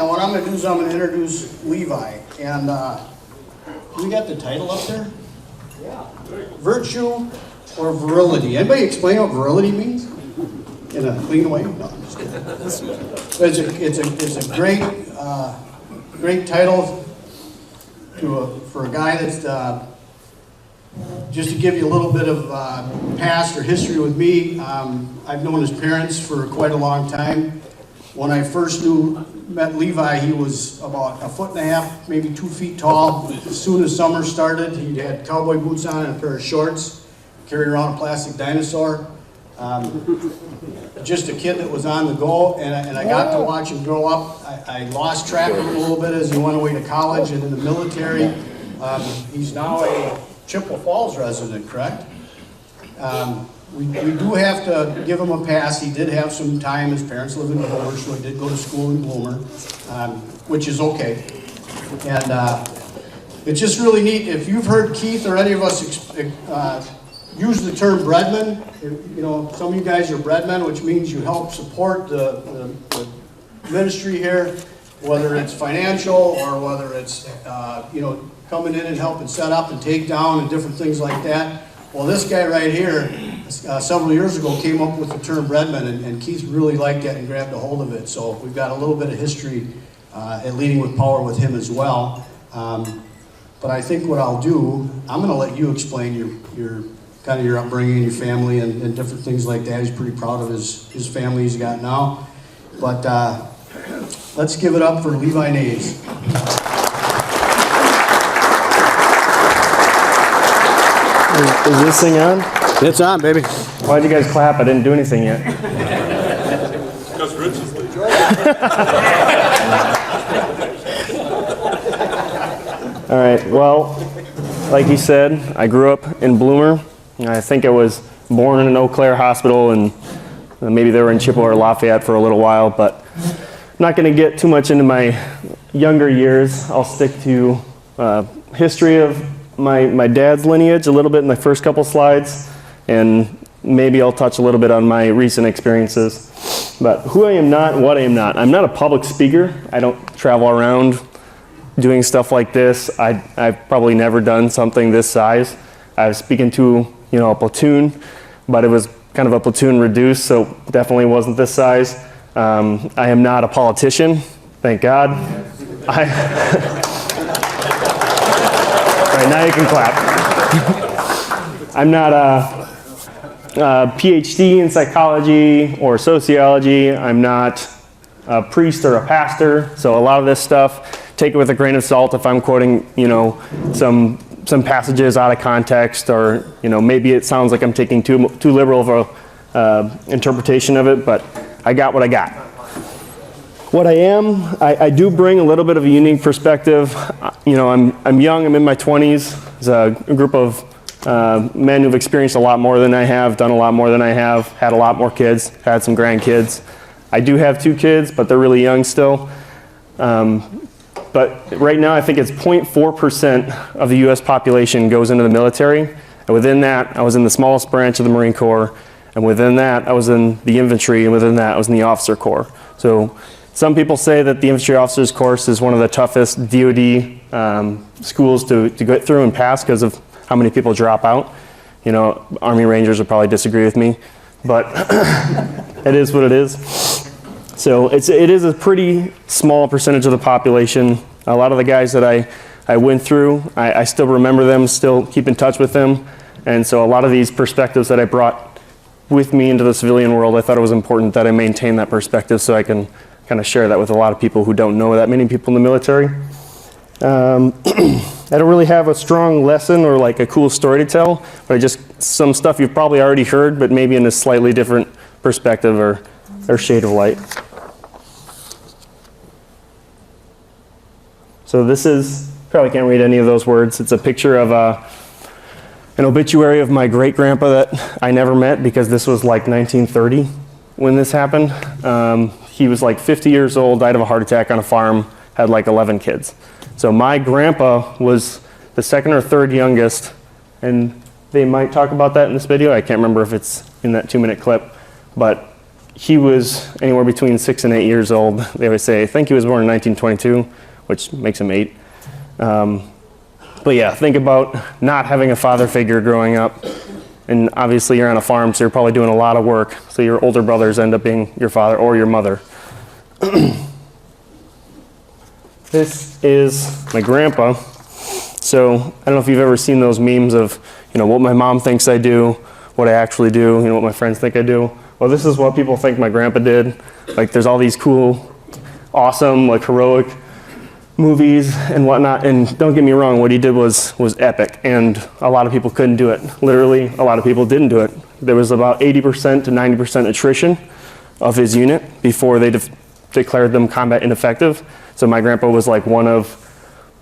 now what I'm going to do is I'm going to introduce Levi. And we got the title up there? Yeah. Virtue or virility. Anybody explain what virility means? In a clean way? No, I'm just kidding. It's a great title for a guy that's, just to give you a little bit of past or history with me, I've known his parents for quite a long time. When I first met Levi, he was about 1.5 feet, maybe 2 feet tall. As soon as summer started, he had cowboy boots on and a pair of shorts, carried around a plastic dinosaur. Just a kid that was on the go, and I got to watch him grow up. I lost track of him a little bit as he went away to college and in the military. He's now a Chippewa Falls resident, correct? We do have to give him a pass. He did have some time. His parents live in Bloomer, so he did go to school in Bloomer, which is okay. And it's just really neat. If you've heard Keith or any of us use the term Breadmen, you know, some of you guys are Breadmen, which means you help support the ministry here, whether it's financial or whether it's, you know, coming in and helping set up and take down and different things like that. Well, this guy right here, several years ago, came up with the term Breadmen, and Keith really liked it and grabbed a hold of it. So we've got a little bit of history at Leading with Power with him as well. But I think what I'll do, I'm going to let you explain your kind of your upbringing, your family, and different things like that. He's pretty proud of his family he's got now. But let's give it up for Levi Nays. Is this thing on? It's on, baby. Why'd you guys clap? I didn't do anything yet. Because Rich is late. All right, well, like he said, I grew up in Bloomer. I think I was born in an Eau Claire hospital, and maybe they were in Chippewa or Lafayette for a little while, but I'm not going to get too much into my younger years. I'll stick to history of my dad's lineage a little bit in the first couple slides, and maybe I'll touch a little bit on my recent experiences. But who I am not and what I am not. I'm not a public speaker. I don't travel around doing stuff like this. I've probably never done something this size. I was speaking to, you know, a platoon, but it was kind of a platoon reduced, so definitely wasn't this size. I am not a politician, thank God. All right, now you can clap. I'm not a PhD in psychology or sociology. I'm not a priest or a pastor, so a lot of this stuff, take it with a grain of salt if I'm quoting, you know, some passages out of context, or, you know, maybe it sounds like I'm taking too liberal of a interpretation of it, but I got what I got. What I am, I do bring a little bit of a unique perspective. You know, I'm young, I'm in my 20s. There's a group of men who've experienced a lot more than I have, done a lot more than I have, had a lot more kids, had some grandkids. I do have 2 kids, but they're really young still. But right now, I think it's 0.4% of the U.S. population goes into the military. And within that, I was in the smallest branch of the Marine Corps. And within that, I was in the infantry. And within that, I was in the officer corps. So some people say that the infantry officers course is one of the toughest DoD schools to get through and pass because of how many people drop out. You know, Army Rangers would probably disagree with me, but it is what it is. So it is a pretty small percentage of the population. A lot of the guys that I went through, I still remember them, still keep in touch with them. And so a lot of these perspectives that I brought with me into the civilian world, I thought it was important that I maintain that perspective so I can kind of share that with a lot of people who don't know that many people in the military. I don't really have a strong lesson or like a cool story to tell, but just some stuff you've probably already heard, but maybe in a slightly different perspective or shade of light. So this is, probably can't read any of those words. It's a picture of an obituary of my great-grandpa that I never met because this was like 1930 when this happened. He was like 50 years old, died of a heart attack on a farm, had like 11 kids. So my grandpa was the second or third youngest, and they might talk about that in this video. I can't remember if it's in that 2-minute clip, but he was anywhere between 6 and 8 years old. They always say, I think he was born in 1922, which makes him 8. But yeah, think about not having a father figure growing up. And obviously you're on a farm, so you're probably doing a lot of work. So your older brothers end up being your father or your mother. This is my grandpa. So I don't know if you've ever seen those memes of, what my mom thinks I do, what I actually do, what my friends think I do. Well, this is what people think my grandpa did. Like, there's all these cool, awesome, like, heroic movies and whatnot. And don't get me wrong, what he did was epic. And a lot of people couldn't do it. Literally, a lot of people didn't do it. There was about 80% to 90% attrition of his unit before they declared them combat ineffective. So my grandpa was like one of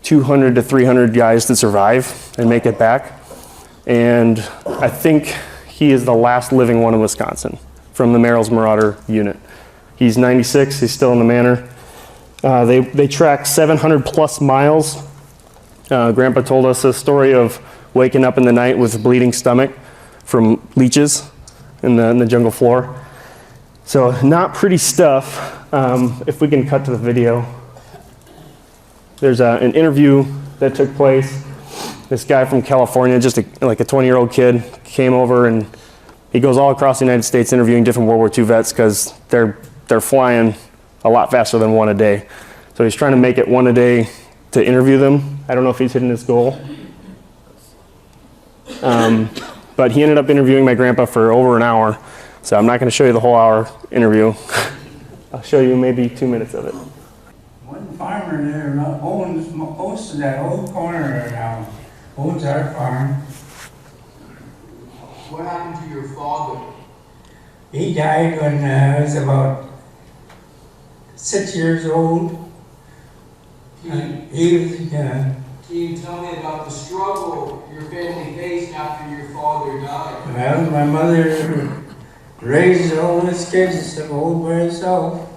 200 to 300 guys to survive and make it back. And I think he is the last living one in Wisconsin from the Merrill's Marauder unit. He's 96, he's still in the manor. They tracked 700 plus miles. Grandpa told us a story of waking up in the night with a bleeding stomach from leeches in the jungle floor. So not pretty stuff. If we can cut to the video. There's an interview that took place. This guy from California, just like a 20-year-old kid, came over and he goes all across the United States interviewing different World War II vets because they're flying a lot faster than one a day. So he's trying to make it one a day to interview them. I don't know if he's hitting his goal. But he ended up interviewing my grandpa for over an hour. So I'm not going to show you the whole hour interview. I'll show you maybe 2 minutes of it. One farmer there owns most of that whole corner now. Owns our farm. What happened to your father? He died when I was about 6 years old. Can you tell me about the struggle your family faced after your father died? Well, my mother raised all his kids all by herself.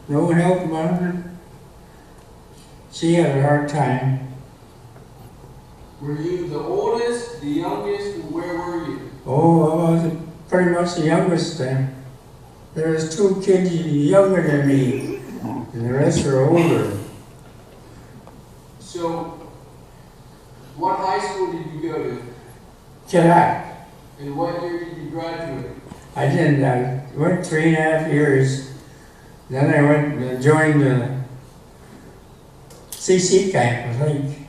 No help on her. She had a hard time. Were you the oldest, the youngest, where were you? Oh, I was pretty much the youngest then. There was 2 kids younger than me, and the rest were older. So, what high school did you go to? Chippewa. And what year did you graduate? I didn't. I went 3.5 years. Then I went and joined the CC camp, I think.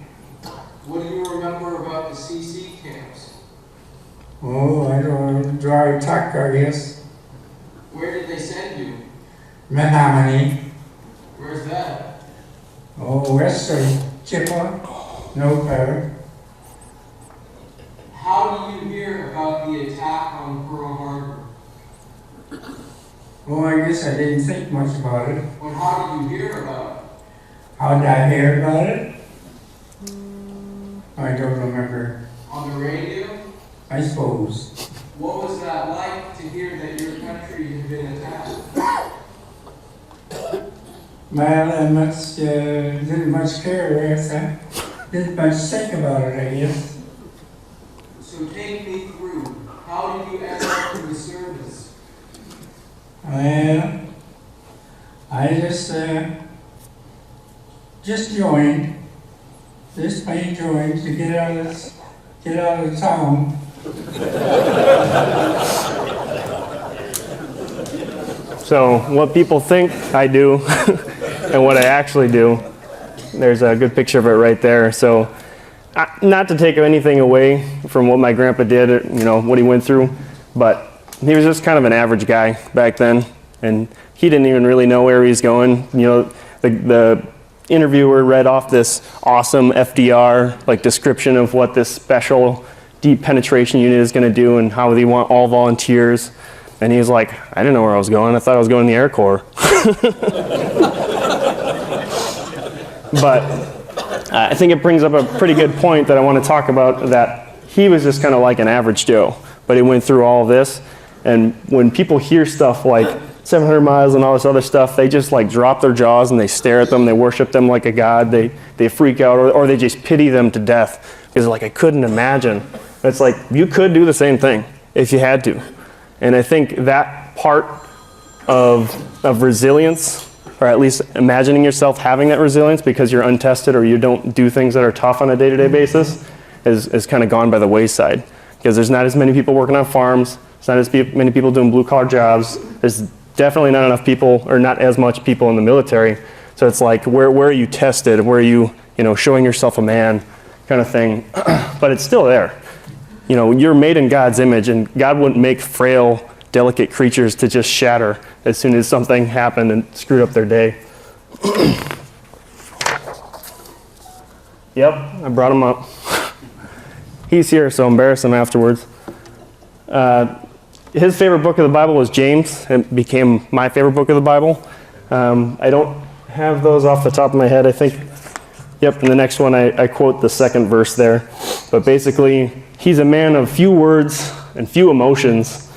What do you remember about the CC camps? Oh, I don't know, dry tuck, I guess. Where did they send you? Menominee. Where's that? Oh, western Chippewa. No power. How do you hear about the attack on Pearl Harbor? Oh, I guess I didn't think much about it. Or how did you hear about it? How did I hear about it? I don't remember. On the radio? I suppose. What was that like to hear that your country had been attacked? Well, I didn't much care, I guess. I didn't much think about it, I guess. So take me through. How did you end up in the service? Well, I just joined. Just plain joined to get out of town. So what people think I do and what I actually do, there's a good picture of it right there. So not to take anything away from what my grandpa did, what he went through, but he was just kind of an average guy back then, and he didn't even really know where he was going. The interviewer read off this awesome FDR description of what this special deep penetration unit is going to do and how they want all volunteers. And he was like, I didn't know where I was going. I thought I was going in the Air Corps. But I think it brings up a pretty good point that I want to talk about, that he was just kind of like an average Joe, but he went through all of this. And when people hear stuff like 700 miles and all this other stuff, they just drop their jaws and they stare at them. They worship them like a god. They freak out, or they just pity them to death. Because I couldn't imagine. It's you could do the same thing if you had to. And I think that part of resilience, or at least imagining yourself having that resilience because you're untested or you don't do things that are tough on a day-to-day basis, is kind of gone by the wayside. Because there's not as many people working on farms, there's not as many people doing blue-collar jobs, there's definitely not enough people, or not as much people in the military. So it's like, where are you tested? Where are you, showing yourself a man kind of thing? But it's still there. You're made in God's image, and God wouldn't make frail, delicate creatures to just shatter as soon as something happened and screwed up their day. Yep, I brought him up. He's here, so embarrass him afterwards. His favorite book of the Bible was James. It became my favorite book of the Bible. I don't have those off the top of my head. I think, yep, in the next one I quote the second verse there. But basically, he's a man of few words and few emotions,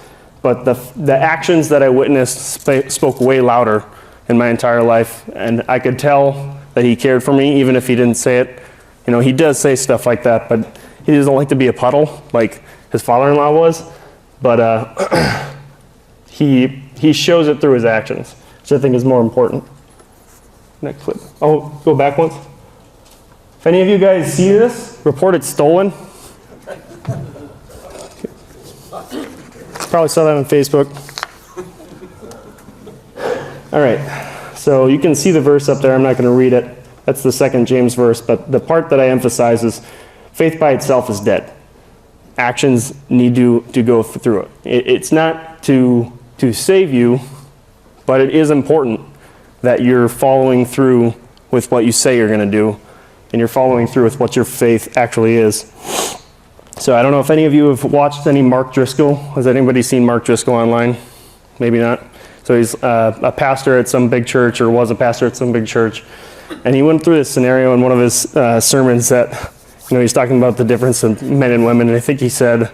but the actions that I witnessed spoke way louder in my entire life. And I could tell that he cared for me, even if he didn't say it. He does say stuff like that, but he doesn't like to be a puddle like his father-in-law was. But he shows it through his actions, which I think is more important. Next clip. Oh, go back once. If any of you guys see this, report it stolen. Probably saw that on Facebook. All right, so you can see the verse up there. I'm not going to read it. That's the second James verse, but the part that I emphasize is faith by itself is dead. Actions need to go through it. It's not to save you, but it is important that you're following through with what you say you're going to do, and you're following through with what your faith actually is. So I don't know if any of you have watched any Mark Driscoll. Has anybody seen Mark Driscoll online? Maybe not. So he's a pastor at some big church, or was a pastor at some big church, and he went through this scenario in one of his sermons that he's talking about the difference in men and women, and I think he said,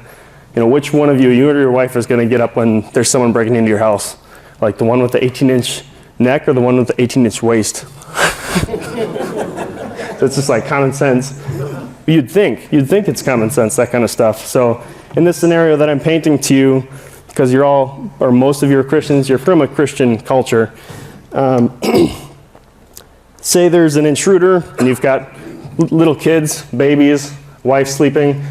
which one of you or your wife is going to get up when there's someone breaking into your house? Like the one with the 18-inch neck or the one with the 18-inch waist? So it's just like common sense. You'd think it's common sense, that kind of stuff. So in this scenario that I'm painting to you, because you're all, or most of you are Christians, you're from a Christian culture. Say there's an intruder and you've got little kids, babies, wife sleeping,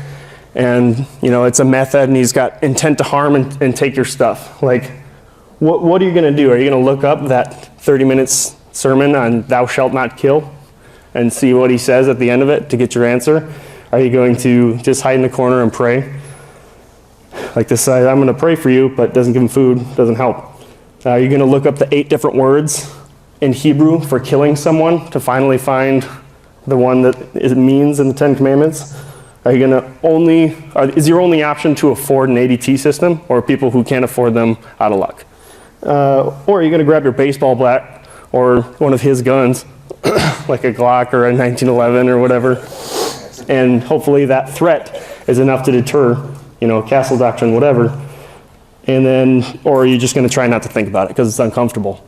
and it's a meth head and he's got intent to harm and take your stuff. Like, what are you going to do? Are you going to look up that 30 minutes sermon on thou shalt not kill and see what he says at the end of it to get your answer? Are you going to just hide in the corner and pray? Like this side, I'm going to pray for you, but doesn't give him food, doesn't help. Are you going to look up the 8 different words in Hebrew for killing someone to finally find the one that it means in the 10 Commandments? Are you going to is your only option to afford an ADT system, or people who can't afford them out of luck? Or are you going to grab your baseball bat or one of his guns, like a Glock or a 1911 or whatever, and hopefully that threat is enough to deter, castle doctrine, whatever, and then, or are you just going to try not to think about it because it's uncomfortable?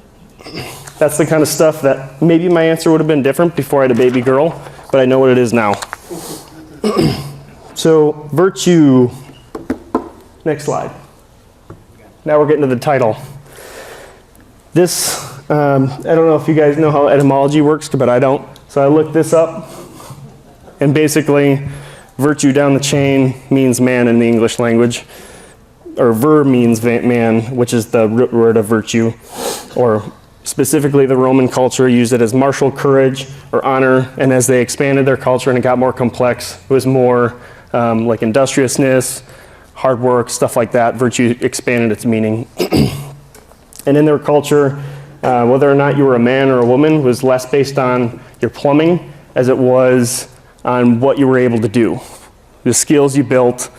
That's the kind of stuff that maybe my answer would have been different before I had a baby girl, but I know what it is now. So, virtue. Next slide. Now we're getting to the title. This, I don't know if you guys know how etymology works, but I don't. So I looked this up, and basically, virtue down the chain means man in the English language, or ver means man, which is the root word of virtue, or specifically the Roman culture used it as martial courage or honor, and as they expanded their culture and it got more complex, it was more like industriousness, hard work, stuff like that. Virtue expanded its meaning. And in their culture, whether or not you were a man or a woman was less based on your plumbing as it was on what you were able to do. The skills you built,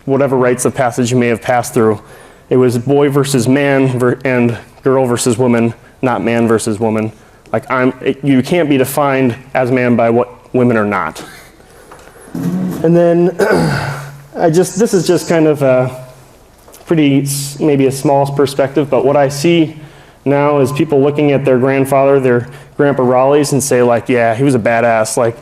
whatever rites of passage you may have passed through. It was boy versus man and girl versus woman, not man versus woman. Like you can't be defined as man by what women are not. And then this is just kind of a pretty, maybe a small perspective, but what I see now is people looking at their grandfather, their Grandpa Raleigh's, and say like, yeah, he was a badass. Like,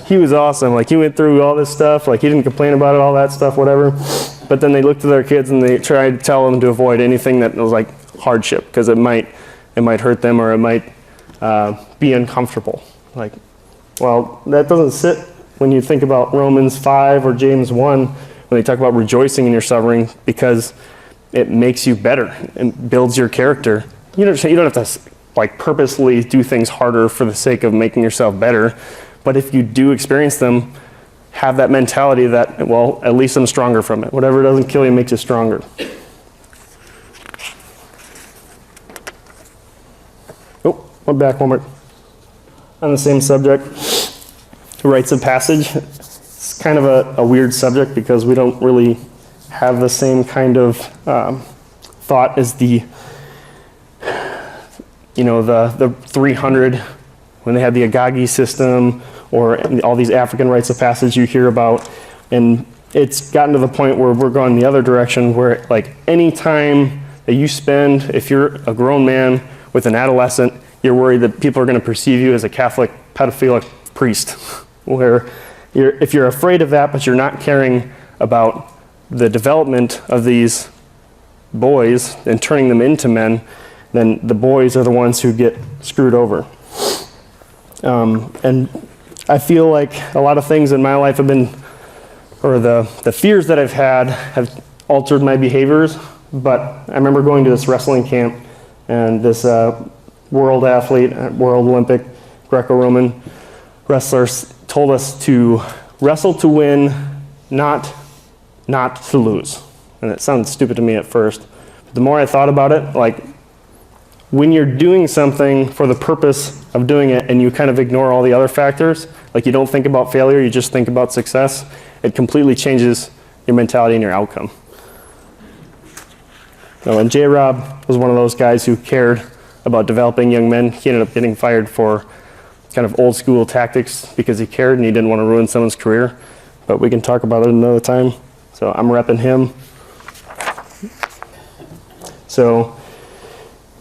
he was awesome. Like, he went through all this stuff. Like, he didn't complain about it, all that stuff, whatever. But then they looked at their kids and they tried to tell them to avoid anything that was like hardship, because it might hurt them, or it might be uncomfortable. Like, well, that doesn't sit when you think about Romans 5 or James 1, when they talk about rejoicing in your suffering, because it makes you better and builds your character. You don't have to like purposely do things harder for the sake of making yourself better. But if you do experience them, have that mentality that, well, at least I'm stronger from it. Whatever doesn't kill you makes you stronger. Oh, went back one more. On the same subject, rites of passage. It's kind of a weird subject because we don't really have the same kind of thought as the 300, when they had the Agagi system, or all these African rites of passage you hear about. And it's gotten to the point where we're going the other direction, where like any time that you spend, if you're a grown man with an adolescent, you're worried that people are going to perceive you as a Catholic pedophilic priest. Where if you're afraid of that, but you're not caring about the development of these boys and turning them into men, then the boys are the ones who get screwed over. And I feel like a lot of things in my life have been, or the fears that I've had have altered my behaviors. But I remember going to this wrestling camp, and this world athlete, world Olympic, Greco-Roman wrestlers told us to wrestle to win, not to lose. And it sounded stupid to me at first. But the more I thought about it, like, when you're doing something for the purpose of doing it and you kind of ignore all the other factors, like you don't think about failure, you just think about success, it completely changes your mentality and your outcome. So, and J-Rob was one of those guys who cared about developing young men. He ended up getting fired for kind of old school tactics because he cared and he didn't want to ruin someone's career. But we can talk about it another time. So I'm repping him. So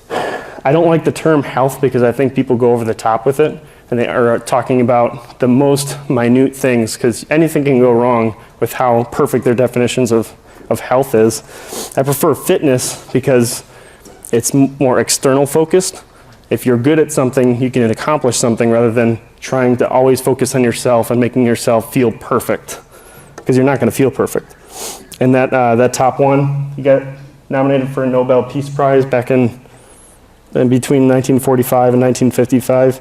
I don't like the term health because I think people go over the top with it, and they are talking about the most minute things, because anything can go wrong with how perfect their definitions of health is. I prefer fitness because it's more external focused. If you're good at something, you can accomplish something rather than trying to always focus on yourself and making yourself feel perfect, because you're not going to feel perfect. And that top one, he got nominated for a Nobel Peace Prize back in between 1945 and 1955.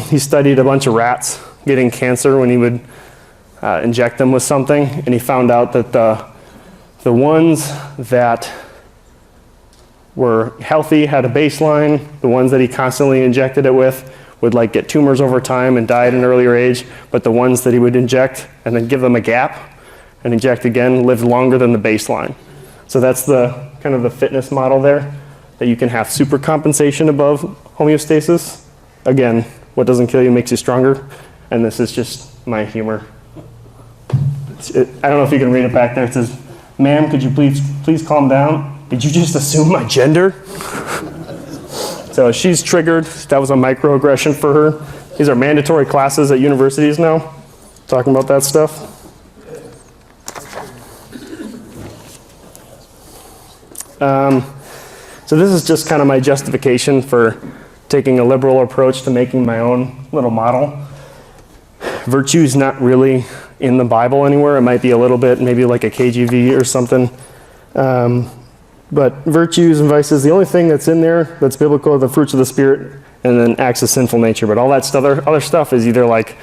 He studied a bunch of rats getting cancer when he would inject them with something, and he found out that the ones that were healthy had a baseline. The ones that he constantly injected it with would like get tumors over time and die at an earlier age, but the ones that he would inject and then give them a gap and inject again lived longer than the baseline. So that's the kind of the fitness model there, that you can have super compensation above homeostasis. Again, what doesn't kill you makes you stronger, and this is just my humor. I don't know if you can read it back there. It says, "Ma'am, could you please calm down? Did you just assume my gender?" So she's triggered. That was a microaggression for her. These are mandatory classes at universities now, talking about that stuff. So this is just kind of my justification for taking a liberal approach to making my own little model. Virtue is not really in the Bible anywhere. It might be a little bit, maybe like a KJV or something. But virtues and vices, the only thing that's in there that's biblical are the fruits of the Spirit and then acts of sinful nature. But all that stuff, other stuff is either like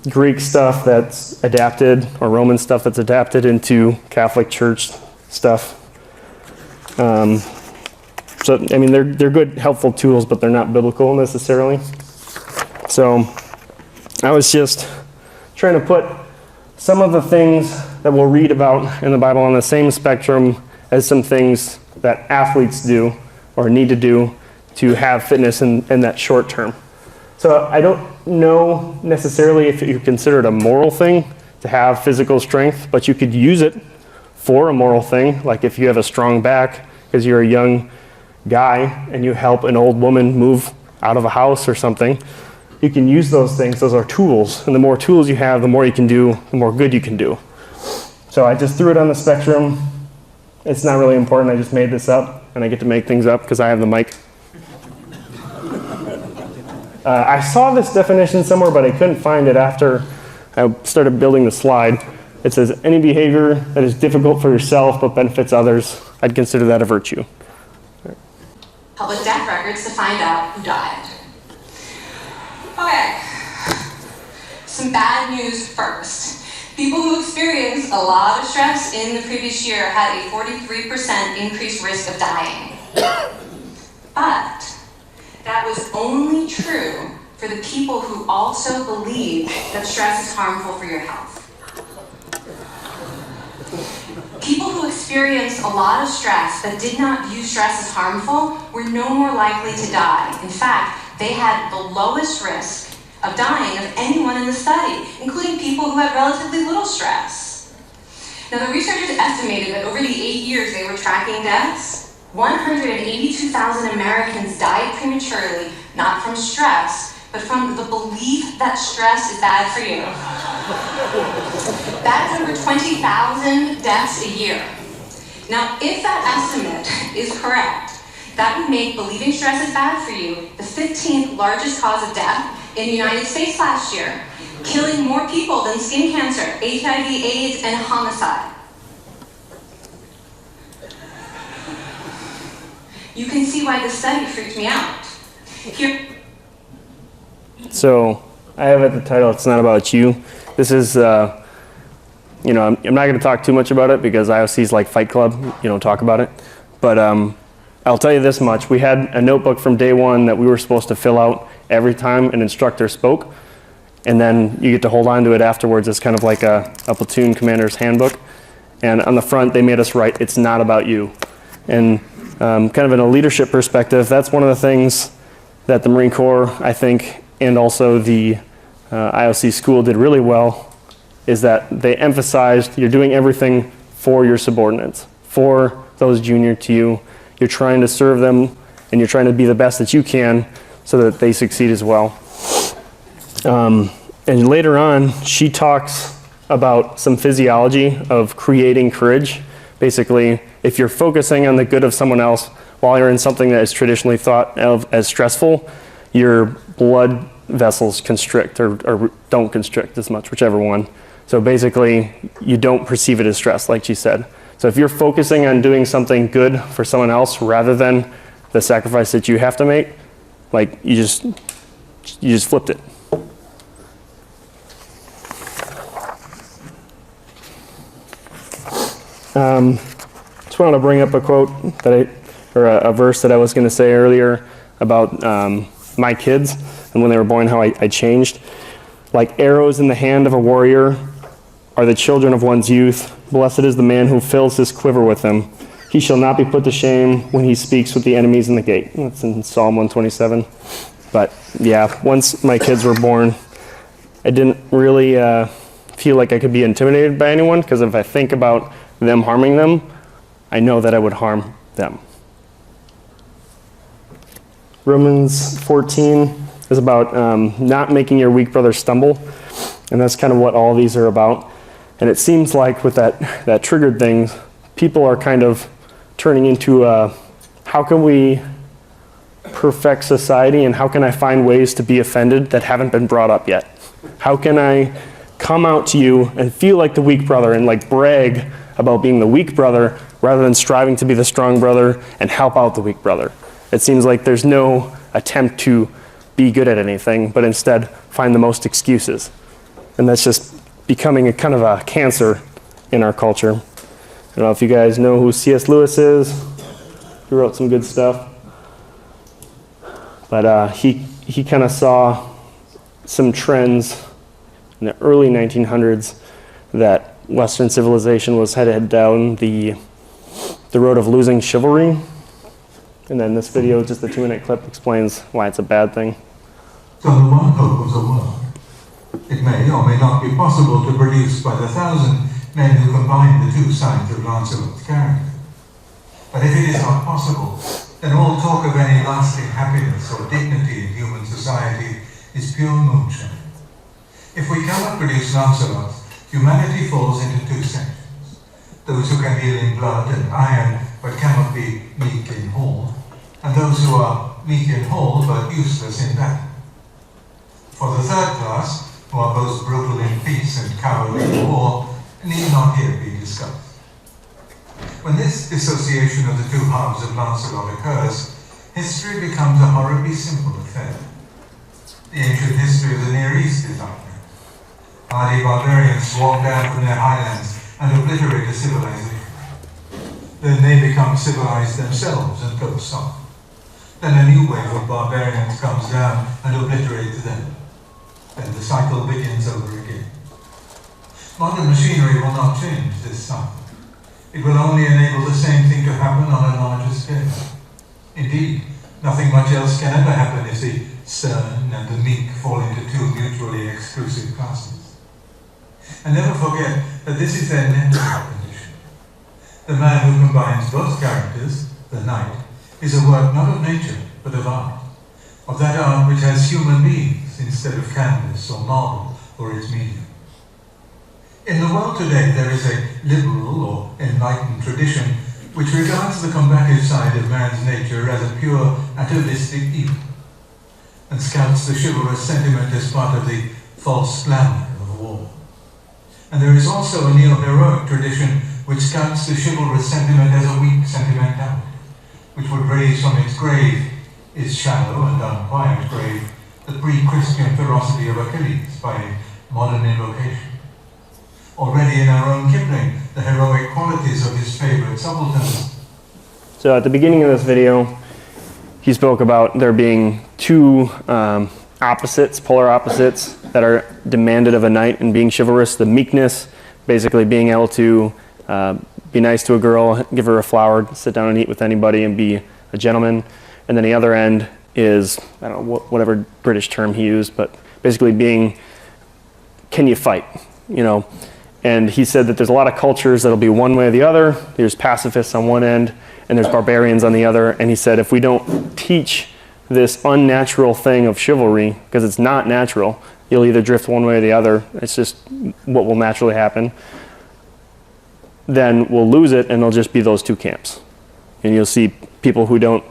Greek stuff that's adapted or Roman stuff that's adapted into Catholic Church stuff. So, I mean, they're good, helpful tools, but they're not biblical necessarily. So I was just trying to put some of the things that we'll read about in the Bible on the same spectrum as some things that athletes do or need to do to have fitness in that short term. So I don't know necessarily if you consider it a moral thing to have physical strength, but you could use it for a moral thing, like if you have a strong back because you're a young guy and you help an old woman move out of a house or something, you can use those things. Those are tools. And the more tools you have, the more you can do, the more good you can do. So I just threw it on the spectrum. It's not really important. I just made this up, and I get to make things up because I have the mic. I saw this definition somewhere, but I couldn't find it after I started building the slide. It says, any behavior that is difficult for yourself but benefits others, I'd consider that a virtue. Public death records to find out who died. Okay, some bad news first. People who experienced a lot of stress in the previous year had a 43% increased risk of dying. But that was only true for the people who also believed that stress is harmful for your health. People who experienced a lot of stress but did not view stress as harmful were no more likely to die. In fact, they had the lowest risk of dying of anyone in the study, including people who had relatively little stress. Now, the researchers estimated that over the 8 years they were tracking deaths, 182,000 Americans died prematurely, not from stress, but from the belief that stress is bad for you. That is over 20,000 deaths a year. Now, if that estimate is correct, that would make believing stress is bad for you the 15th largest cause of death in the United States last year, killing more people than skin cancer, HIV, AIDS, and homicide. You can see why this study freaked me out. Here. So I have at the title, It's Not About You. This is, I'm not going to talk too much about it because IOC is like Fight Club. You don't talk about it. But I'll tell you this much. We had a notebook from day one that we were supposed to fill out every time an instructor spoke. And then you get to hold on to it afterwards. It's kind of like a platoon commander's handbook. And on the front, they made us write, it's not about you. And kind of in a leadership perspective, that's one of the things that the Marine Corps, I think, and also the IOC school did really well, is that they emphasized you're doing everything for your subordinates, for those junior to you. You're trying to serve them, and you're trying to be the best that you can so that they succeed as well. And later on, she talks about some physiology of creating courage. Basically, if you're focusing on the good of someone else while you're in something that is traditionally thought of as stressful, your blood vessels constrict or don't constrict as much, whichever one. So basically, you don't perceive it as stress, like she said. So if you're focusing on doing something good for someone else rather than the sacrifice that you have to make, like you just flipped it. Just wanted to bring up a quote a verse that I was going to say earlier about my kids and when they were born, how I changed. Like arrows in the hand of a warrior are the children of one's youth. Blessed is the man who fills his quiver with them. He shall not be put to shame when he speaks with the enemies in the gate. That's in Psalm 127. But yeah, once my kids were born, I didn't really feel like I could be intimidated by anyone, because if I think about them harming them, I know that I would harm them. Romans 14 is about not making your weak brother stumble, and that's kind of what all these are about. And it seems like with that triggered thing, people are kind of turning into how can we perfect society, and how can I find ways to be offended that haven't been brought up yet? How can I come out to you and feel like the weak brother and like brag about being the weak brother rather than striving to be the strong brother and help out the weak brother? It seems like there's no attempt to be good at anything, but instead find the most excuses. And that's just becoming a kind of a cancer in our culture. I don't know if you guys know who C.S. Lewis is. He wrote some good stuff. But he kind of saw some trends in the early 1900s that Western civilization was headed down the road of losing chivalry. And then this video, just the 2-minute clip, explains why it's a bad thing. So the one hope of the world. It may or may not be possible to produce by the 1,000 men who combine the two sides of Lancelot's character. But if it is not possible, then all talk of any lasting happiness or dignity in human society is pure moonshine. If we cannot produce Lancelots, humanity falls into two sections. Those who can deal in blood and iron but cannot be meek in hall, and those who are meek in hall but useless in battle. For the third class, who are both brutal in peace and cowardly in war, need not here be discussed. When this dissociation of the two halves of Lancelot occurs, history becomes a horribly simple affair. The ancient history of the Near East is like that. Hardy barbarians swarm down from their highlands and obliterate a civilization. Then they become civilized themselves and go south. Then a new wave of barbarians comes down and obliterates them. Then the cycle begins over again. Modern machinery will not change this cycle. It will only enable the same thing to happen on a larger scale. Indeed, nothing much else can ever happen if the stern and the meek fall into two mutually exclusive classes. And never forget that this is their natural condition. The man who combines both characters, the knight, is a work not of nature, but of art. Of that art which has human beings instead of canvas or marble for its medium. In the world today, there is a liberal or enlightened tradition which regards the combative side of man's nature as a pure atavistic evil, and scouts the chivalrous sentiment as part of the false glamour of war. And there is also a neo-heroic tradition which scouts the chivalrous sentiment as a weak sentimentality, which would raise from its grave, its shallow and unquiet grave, the pre-Christian ferocity of Achilles by a modern invocation. Already in our own Kipling, the heroic qualities of his favorite subalterns. So at the beginning of this video, he spoke about there being two opposites, polar opposites, that are demanded of a knight in being chivalrous. The meekness, basically being able to be nice to a girl, give her a flower, sit down and eat with anybody and be a gentleman. And then the other end is, I don't know, whatever British term he used, but basically being, can you fight, you know? And he said that there's a lot of cultures that'll be one way or the other. There's pacifists on one end, and there's barbarians on the other. And he said if we don't teach this unnatural thing of chivalry, because it's not natural, you'll either drift one way or the other. It's just what will naturally happen. Then we'll lose it, and it'll just be those two camps. And you'll see people who don't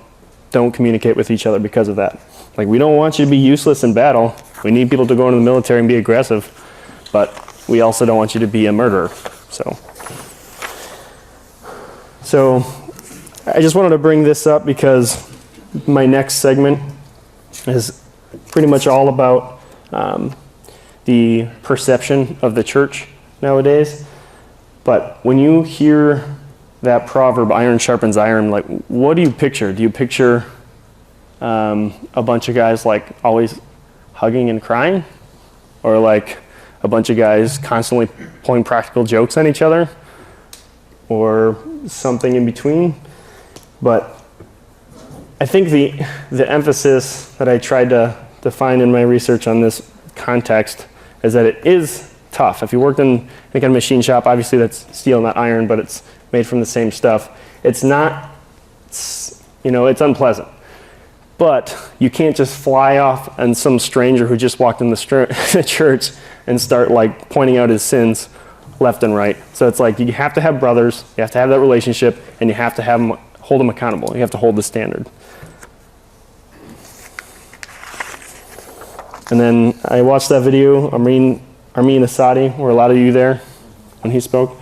communicate with each other because of that. Like, we don't want you to be useless in battle. We need people to go into the military and be aggressive, but we also don't want you to be a murderer. So I just wanted to bring this up because my next segment is pretty much all about the perception of the church nowadays. But when you hear that proverb, iron sharpens iron, like, what do you picture? Do you picture a bunch of guys like always hugging and crying? Or like a bunch of guys constantly pulling practical jokes on each other? Or something in between? But I think the emphasis that I tried to find in my research on this context is that it is tough. If you worked in any kind of machine shop, obviously that's steel, not iron, but it's made from the same stuff. It's not, it's unpleasant. But you can't just fly off on some stranger who just walked in the church and start like pointing out his sins left and right. So it's like you have to have brothers, you have to have that relationship, and you have to have them, hold them accountable. You have to hold the standard. And then I watched that video, Amin Asadi, were a lot of you there when he spoke.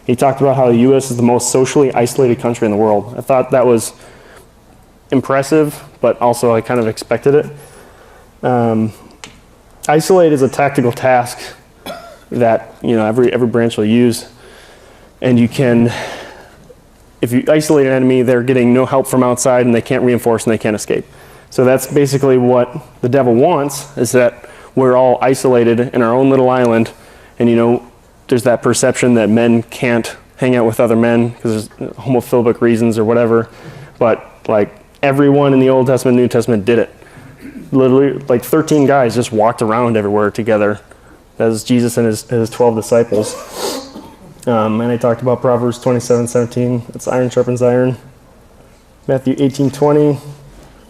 He talked about how the U.S. is the most socially isolated country in the world. I thought that was impressive, but also I kind of expected it. Isolate is a tactical task that every branch will use, and you can, if you isolate an enemy, they're getting no help from outside, and they can't reinforce and they can't escape. So that's basically what the devil wants, is that we're all isolated in our own little island, and there's that perception that men can't hang out with other men because there's homophobic reasons or whatever. But like everyone in the Old Testament, New Testament did it. Literally, like 13 guys just walked around everywhere together. That was Jesus and his 12 disciples. And I talked about Proverbs 27:17. It's iron sharpens iron. Matthew 18:20.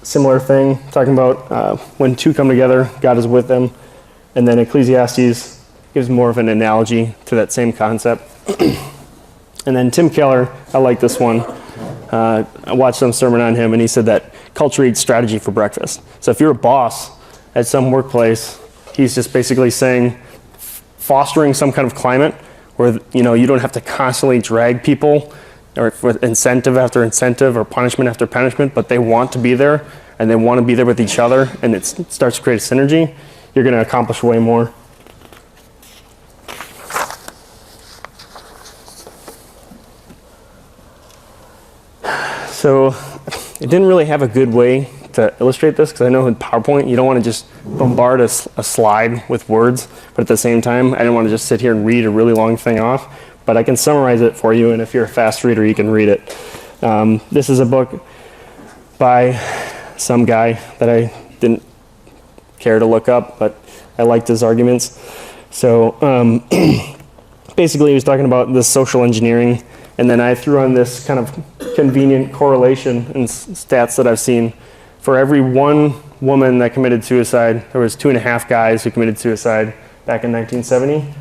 similar thing, talking about when two come together, God is with them. And then Ecclesiastes gives more of an analogy to that same concept. And then Tim Keller, I like this one. I watched some sermon on him, and he said that culture eats strategy for breakfast. So if you're a boss at some workplace, he's just basically saying fostering some kind of climate where you don't have to constantly drag people or with incentive after incentive or punishment after punishment, but they want to be there and they want to be there with each other, and it starts to create a synergy. You're going to accomplish way more. So it didn't really have a good way to illustrate this, because I know in PowerPoint you don't want to just bombard a slide with words, but at the same time I didn't want to just sit here and read a really long thing off, but I can summarize it for you, and if you're a fast reader you can read it. This is a book by some guy that I didn't care to look up, but I liked his arguments. So basically he was talking about this social engineering, and then I threw on this kind of convenient correlation and stats that I've seen. For every one woman that committed suicide, there was 2.5 guys who committed suicide back in 1970,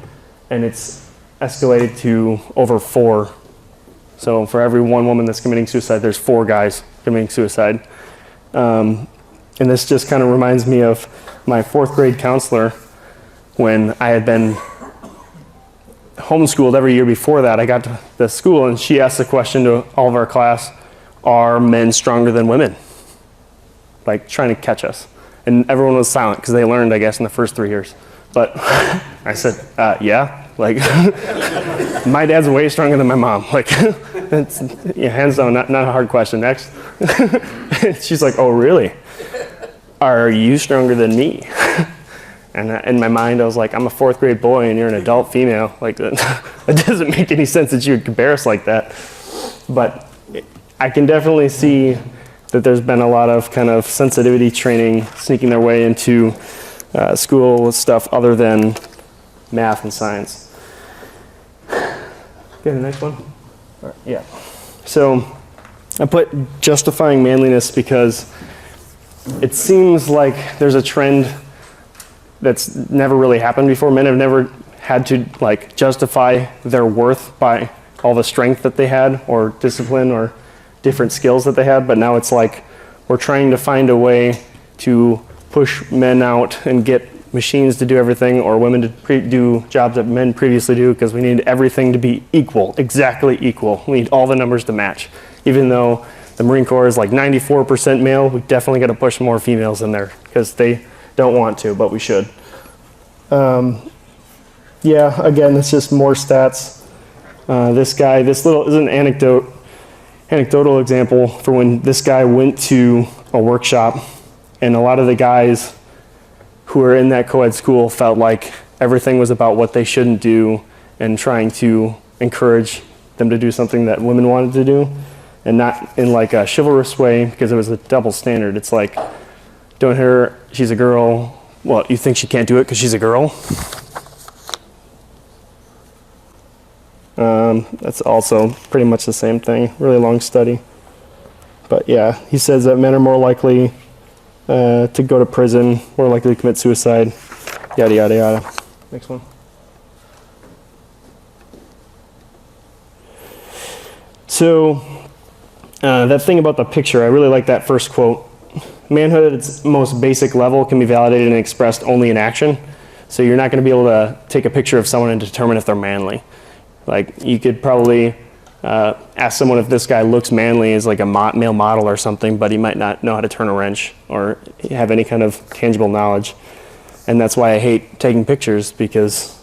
and it's escalated to over 4. So for every one woman that's committing suicide, there's 4 guys committing suicide. And this just kind of reminds me of my 4th grade counselor. When I had been homeschooled every year before that, I got to the school and she asked the question to all of our class, are men stronger than women? Like trying to catch us. And everyone was silent because they learned, I guess, in the first 3 years. But I said, yeah, like my dad's way stronger than my mom. Like, it's, hands down, not a hard question. Next. She's like, oh, really? Are you stronger than me? And in my mind, I was like, I'm a 4th grade boy and you're an adult female. Like, that doesn't make any sense that you would compare us like that. But I can definitely see that there's been a lot of kind of sensitivity training sneaking their way into school with stuff other than math and science. Okay, the next one? Yeah. So I put justifying manliness because it seems like there's a trend that's never really happened before. Men have never had to like justify their worth by all the strength that they had or discipline or different skills that they had, but now it's like we're trying to find a way to push men out and get machines to do everything, or women to do jobs that men previously do, because we need everything to be equal, exactly equal. We need all the numbers to match. Even though the Marine Corps is like 94% male, we definitely got to push more females in there because they don't want to, but we should. Yeah, again, it's just more stats. This is an anecdotal example for when this guy went to a workshop, and a lot of the guys who were in that co-ed school felt like everything was about what they shouldn't do and trying to encourage them to do something that women wanted to do, and not in like a chivalrous way, because it was a double standard. It's like, don't hit her, she's a girl. Well, you think she can't do it because she's a girl? That's also pretty much the same thing. Really long study. But yeah, he says that men are more likely to go to prison, more likely to commit suicide, yada, yada, yada. Next one. So that thing about the picture, I really like that first quote. Manhood at its most basic level can be validated and expressed only in action. So you're not going to be able to take a picture of someone and determine if they're manly. Like, you could probably ask someone if this guy looks manly as like a male model or something, but he might not know how to turn a wrench or have any kind of tangible knowledge. And that's why I hate taking pictures, because,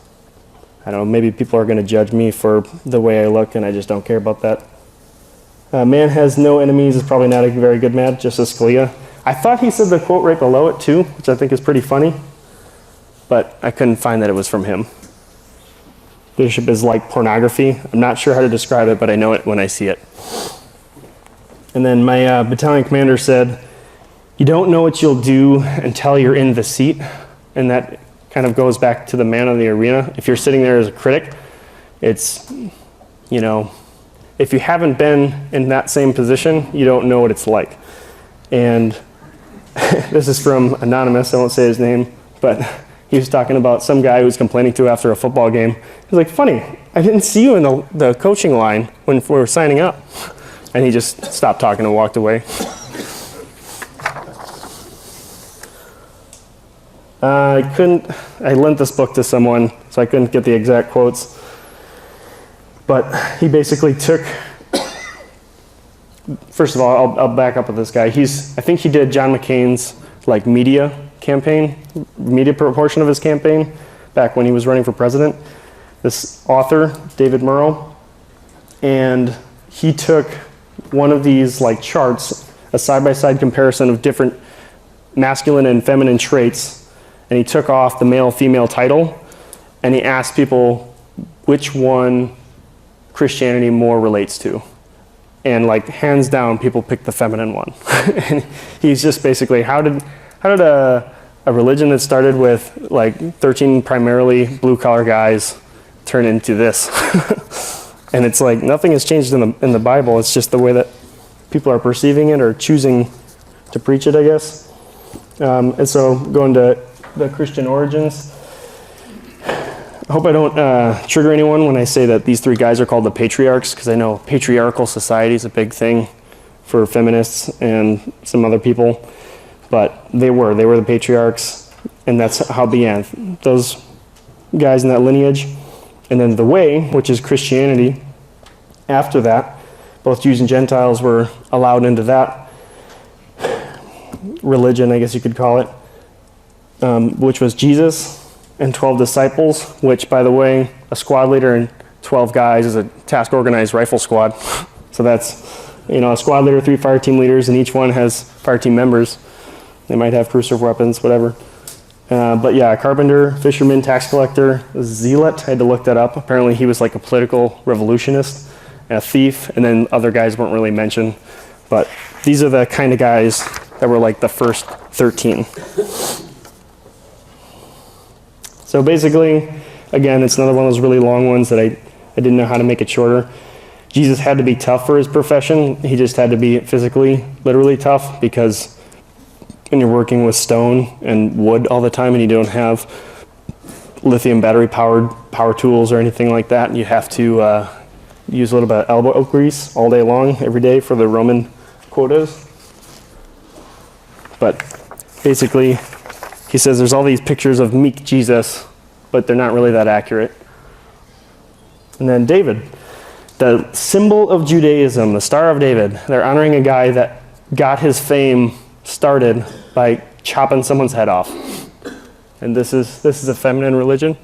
I don't know, maybe people are going to judge me for the way I look, and I just don't care about that. Man has no enemies is probably not a very good match, just as Scalia. I thought he said the quote right below it too, which I think is pretty funny, but I couldn't find that it was from him. Leadership is like pornography. I'm not sure how to describe it, but I know it when I see it. And then my battalion commander said, you don't know what you'll do until you're in the seat. And that kind of goes back to the man of the arena. If you're sitting there as a critic, it's, if you haven't been in that same position, you don't know what it's like. And this is from Anonymous, I won't say his name, but he was talking about some guy who was complaining to after a football game. He was like, funny, I didn't see you in the coaching line when we were signing up. And he just stopped talking and walked away. I lent this book to someone, so I couldn't get the exact quotes. But he basically took, first of all, I'll back up with this guy. I think he did John McCain's like media portion of his campaign back when he was running for president. This author, David Murrow, and he took one of these like charts, a side-by-side comparison of different masculine and feminine traits, and he took off the male-female title, and he asked people which one Christianity more relates to. And like hands down, people picked the feminine one. And he's just basically, how did a religion that started with like 13 primarily blue-collar guys turn into this? And it's like nothing has changed in the Bible. It's just the way that people are perceiving it or choosing to preach it, I guess. And so going to the Christian origins, I hope I don't trigger anyone when I say that these three guys are called the patriarchs, because I know patriarchal society is a big thing for feminists and some other people, but they were the patriarchs, and that's how it began. Those guys in that lineage. And then the way, which is Christianity, after that, both Jews and Gentiles were allowed into that religion, I guess you could call it, which was Jesus and 12 disciples, which, by the way, a squad leader and 12 guys is a task-organized rifle squad. So that's, a squad leader, 3 fire team leaders, and each one has fire team members. They might have crew serve weapons, whatever. But yeah, carpenter, fisherman, tax collector, zealot, I had to look that up. Apparently he was like a political revolutionist, a thief, and then other guys weren't really mentioned. But these are the kind of guys that were like the first 13. So basically, again, it's another one of those really long ones that I didn't know how to make it shorter. Jesus had to be tough for his profession. He just had to be physically, literally tough, because when you're working with stone and wood all the time and you don't have lithium battery powered power tools or anything like that, you have to use a little bit of elbow grease all day long, every day for the Roman quotas. But basically, he says there's all these pictures of meek Jesus, but they're not really that accurate. And then David, the symbol of Judaism, the Star of David, they're honoring a guy that got his fame started by chopping someone's head off. And this is a feminine religion.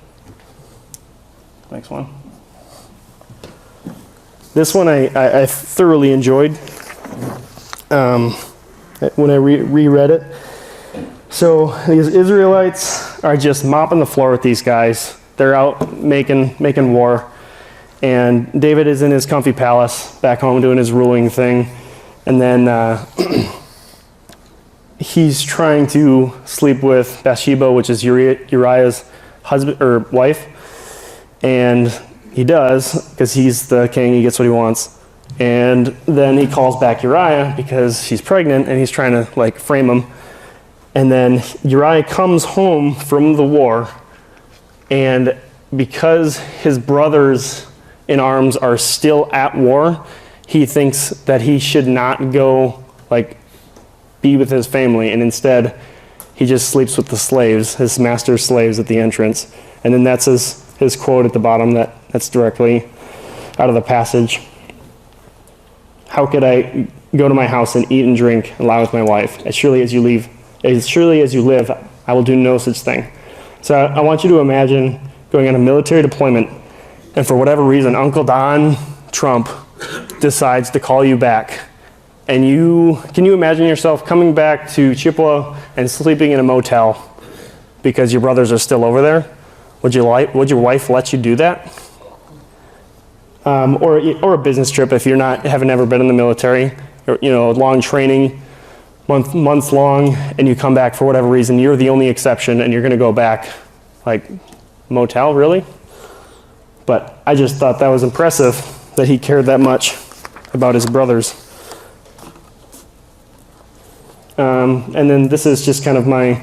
Next one. This one I thoroughly enjoyed when I reread it. So these Israelites are just mopping the floor with these guys. They're out making war. And David is in his comfy palace back home doing his ruling thing. And then he's trying to sleep with Bathsheba, which is Uriah's husband or wife. And he does, because he's the king, he gets what he wants. And then he calls back Uriah because she's pregnant and he's trying to like frame him. And then Uriah comes home from the war, and because his brothers in arms are still at war, he thinks that he should not go like be with his family, and instead he just sleeps with the slaves, his master's slaves at the entrance. And then that's his quote at the bottom that's directly out of the passage. How could I go to my house and eat and drink and lie with my wife? As surely as you live, I will do no such thing. So I want you to imagine going on a military deployment, and for whatever reason, Uncle Don Trump decides to call you back. And can you imagine yourself coming back to Chippewa and sleeping in a motel because your brothers are still over there? Would your wife let you do that? Or a business trip if haven't ever been in the military, or long training, months long, and you come back for whatever reason, you're the only exception, and you're going to go back, like, motel, really? But I just thought that was impressive that he cared that much about his brothers. And then this is just kind of my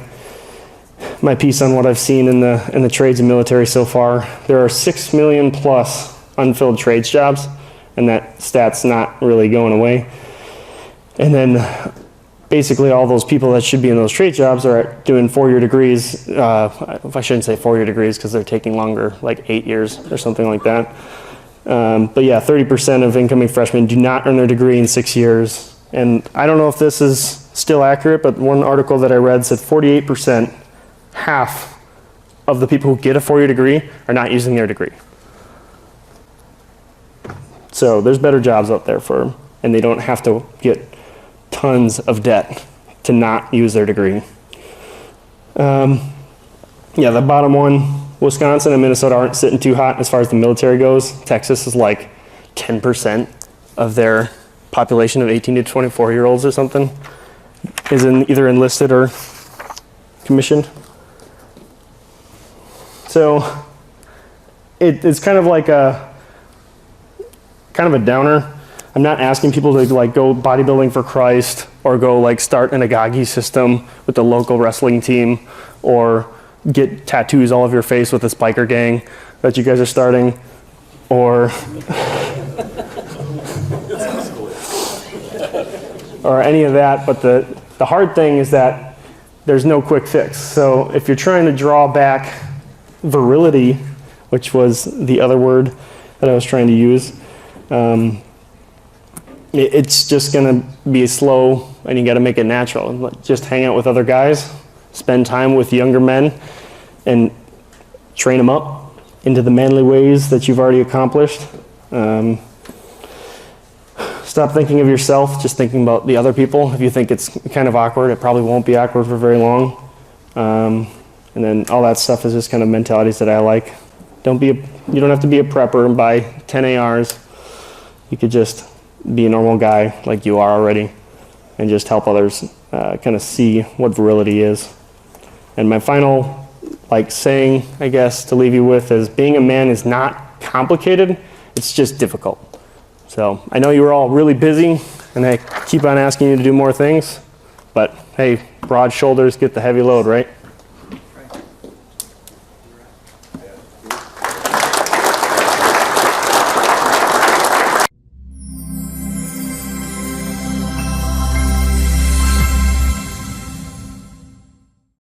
piece on what I've seen in the trades and military so far. There are 6 million plus unfilled trades jobs, and that stat's not really going away. And then basically all those people that should be in those trade jobs are doing 4-year degrees. I shouldn't say 4-year degrees because they're taking longer, like 8 years or something like that. But yeah, 30% of incoming freshmen do not earn their degree in 6 years. And I don't know if this is still accurate, but one article that I read said 48%, half of the people who get a 4-year degree are not using their degree. So there's better jobs out there for them, and they don't have to get tons of debt to not use their degree. Yeah, the bottom one, Wisconsin and Minnesota aren't sitting too hot as far as the military goes. Texas is like 10% of their population of 18 to 24-year-olds or something is either enlisted or commissioned. So it's kind of like a downer. I'm not asking people to like go bodybuilding for Christ or go like start an Agagi system with the local wrestling team or get tattoos all over your face with this biker gang that you guys are starting, or any of that. But the hard thing is that there's no quick fix. So if you're trying to draw back virility, which was the other word that I was trying to use, it's just going to be slow, and you got to make it natural. Just hang out with other guys, spend time with younger men, and train them up into the manly ways that you've already accomplished. Stop thinking of yourself, just thinking about the other people. If you think it's kind of awkward, it probably won't be awkward for very long. And then all that stuff is just kind of mentalities that I like. You don't have to be a prepper and buy 10 ARs. You could just be a normal guy like you are already and just help others kind of see what virility is. And my final saying, I guess, to leave you with is being a man is not complicated, it's just difficult. So I know you're all really busy and I keep on asking you to do more things, but hey, broad shoulders get the heavy load, right?